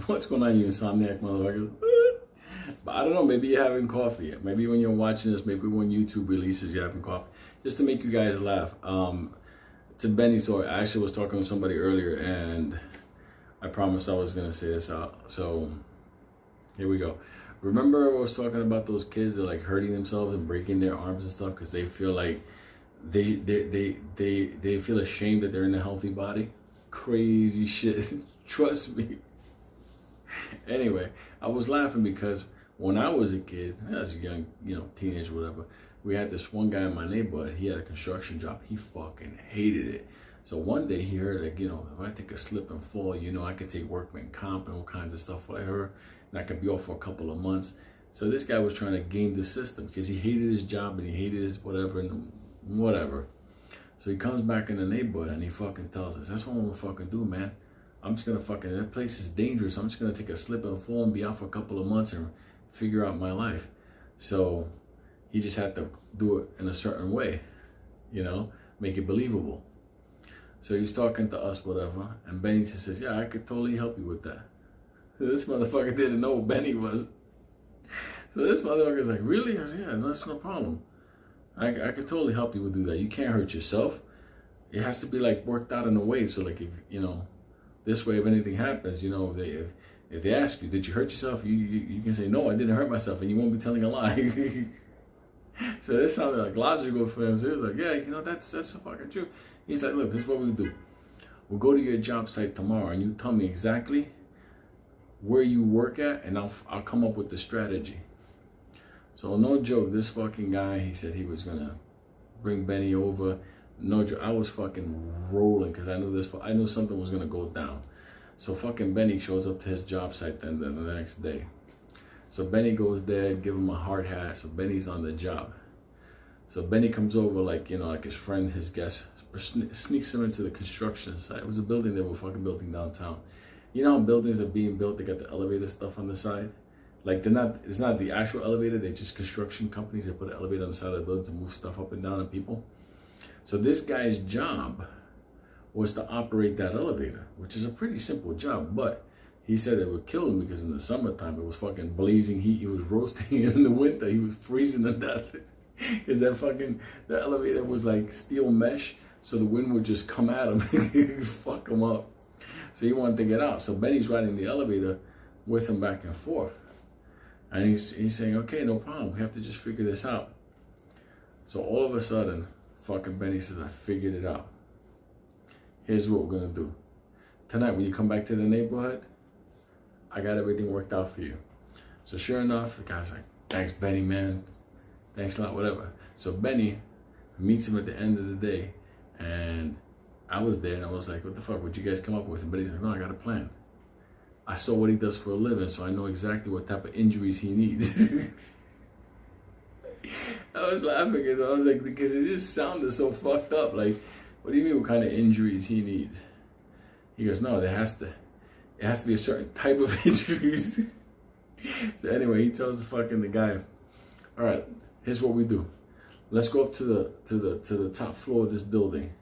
What's going on, you insomniac motherfuckers? But I don't know, maybe you're having coffee. Maybe when you're watching this, maybe when YouTube releases, you're having coffee. Just to make you guys laugh. To Benny, so I actually was talking to somebody earlier, and I promised I was going to say this out. So here we go. Remember I was talking about those kids that like hurting themselves and breaking their arms and stuff because they feel like they feel ashamed that they're in a healthy body? Crazy shit. Trust me. Anyway, I was laughing because when I was a kid, as a young, teenager, whatever, we had this one guy in my neighborhood. He had a construction job. He fucking hated it. So one day he heard, like, if I take a slip and fall, I could take workman comp and all kinds of stuff like her, and I could be off for a couple of months. So this guy was trying to game the system because he hated his job and he hated his whatever and whatever. So he comes back in the neighborhood and he fucking tells us, that's what I'm gonna fucking do, man. I'm just gonna that place is dangerous. I'm just gonna take a slip and fall and be out for a couple of months and figure out my life. So he just had to do it in a certain way, make it believable. So he's talking to us, whatever, and Benny just says, yeah, I could totally help you with that. So this motherfucker didn't know who Benny was. So this motherfucker's like, really? I said, yeah, that's no problem. I could totally help you with do that. You can't hurt yourself. It has to be like worked out in a way. So like, if, this way, if anything happens, if they ask you, did you hurt yourself? You can say, no, I didn't hurt myself, and you won't be telling a lie. So this sounded like logical for him. So he was like, yeah, that's the fucking truth. He's like, look, here's what we'll do. We'll go to your job site tomorrow, and you tell me exactly where you work at, and I'll come up with the strategy. So no joke, this fucking guy, he said he was gonna bring Benny over. No joke, I was fucking rolling because I knew something was gonna go down. So fucking Benny shows up to his job site then the next day. So Benny goes there, give him a hard hat. So Benny's on the job. So Benny comes over like his friend, his guest, sneaks him into the construction site. It was a building they were fucking building downtown. You know how buildings are being built, they got the elevator stuff on the side? Like it's not the actual elevator, they're just construction companies that put an elevator on the side of the building to move stuff up and down and people. So this guy's job was to operate that elevator, which is a pretty simple job, but he said it would kill him because in the summertime it was fucking blazing heat. He was roasting, and in the winter he was freezing to death because the elevator was like steel mesh, so the wind would just come at him and fuck him up. So he wanted to get out. So Benny's riding the elevator with him back and forth. And he's saying, okay, no problem. We have to just figure this out. So all of a sudden, fucking Benny says, I figured it out. Here's what we're going to do. Tonight, when you come back to the neighborhood, I got everything worked out for you. So sure enough, the guy's like, thanks, Benny, man. Thanks a lot, whatever. So Benny meets him at the end of the day. And I was there, and I was like, what the fuck, what'd you guys come up with? And Benny's like, no, I got a plan. I saw what he does for a living, so I know exactly what type of injuries he needs. I was laughing because I was like, because it just sounded so fucked up. Like, what do you mean what kind of injuries he needs? He goes, no, it has to be a certain type of injuries. So anyway, he tells the guy, all right, here's what we do. Let's go up to the top floor of this building.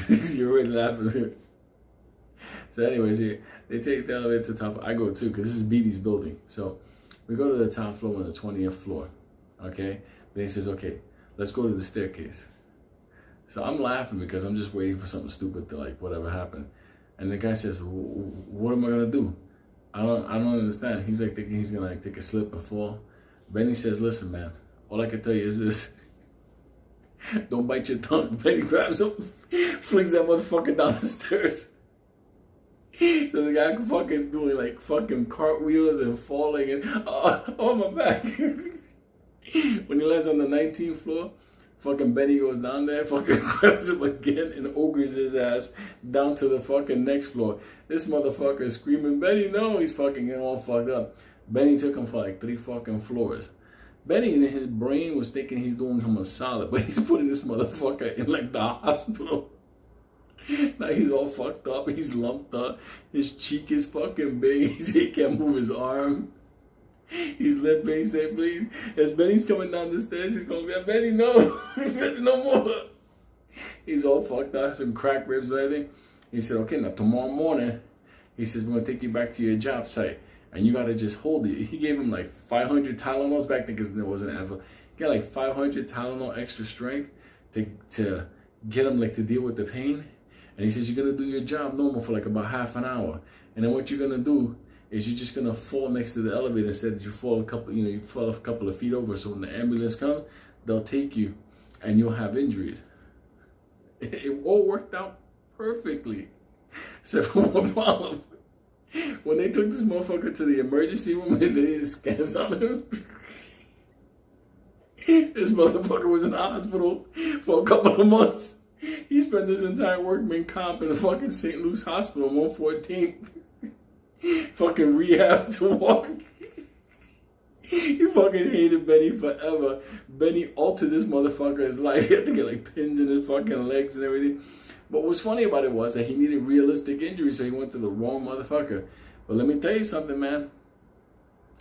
You're already laughing. So anyways, they take the elevator to the top. I go too, because this is BD's building. So we go to the top floor on the 20th floor, okay? Then he says, okay, let's go to the staircase. So I'm laughing because I'm just waiting for something stupid to like whatever happened. And the guy says, what am I gonna do? I don't understand. He's like thinking he's gonna like take a slip and fall. Benny says, listen, man, all I can tell you is this. Don't bite your tongue. Benny grabs him, flings that motherfucker down the stairs. So the guy fucking doing like fucking cartwheels and falling and oh my back. When he lands on the 19th floor, fucking Benny goes down there, fucking grabs him again and ogres his ass down to the fucking next floor. This motherfucker is screaming, Benny, no, he's fucking getting all fucked up. Benny took him for like 3 fucking floors. Benny in his brain was thinking he's doing him a solid, but he's putting this motherfucker in like the hospital. Now he's all fucked up, he's lumped up, his cheek is fucking big, he can't move his arm. He's limping, he said, please. As Benny's coming down the stairs, he's going, Benny, no, Benny, no more. He's all fucked up, some cracked ribs and everything. He said, okay, now tomorrow morning, He says, we're going to take you back to your job site. And you got to just hold it. He gave him like 500 Tylenols back then because there wasn't Advil. He got like 500 Tylenol extra strength to get him like to deal with the pain. And he says, you're going to do your job normal for like about half an hour. And then what you're going to do is you're just going to fall next to the elevator instead. You fall a couple, you fall a couple of feet over. So when the ambulance comes, they'll take you and you'll have injuries. It all worked out perfectly. Except for one problem. When they took this motherfucker to the emergency room and they did scans on him, this motherfucker was in the hospital for a couple of months. He spent his entire workman comp in the fucking St. Luke's Hospital, 114th. Fucking rehab to walk. He fucking hated Benny forever. Benny altered this motherfucker's life. He had to get like pins in his fucking legs and everything. But what's funny about it was that he needed realistic injury, so he went to the wrong motherfucker. But let me tell you something, man.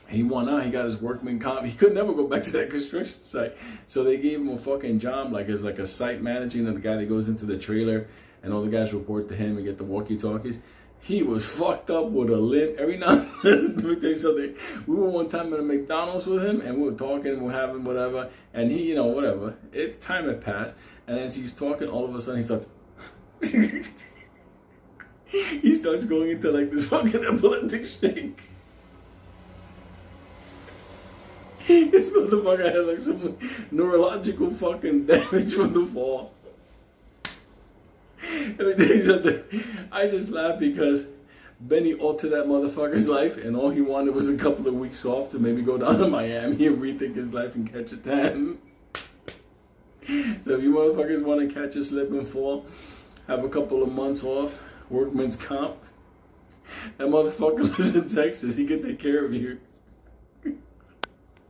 He won out. He got his workman comp. He could never go back to that construction site. So they gave him a fucking job, like as like a site manager, the guy that goes into the trailer and all the guys report to him and get the walkie-talkies. He was fucked up with a limp. Every now and then, let me tell you something. We were one time at a McDonald's with him, and we were talking, and we were having whatever, and he, whatever. Time had passed, and as he's talking, all of a sudden he starts. He starts going into like this fucking epileptic shake. This motherfucker had like some neurological fucking damage from the fall. Let me tell you something. I just laughed because Benny altered that motherfucker's life, and all he wanted was a couple of weeks off to maybe go down to Miami and rethink his life and catch a tan. So if you motherfuckers want to catch a slip and fall, have a couple of months off, workman's comp. That motherfucker lives in Texas. He can take care of you.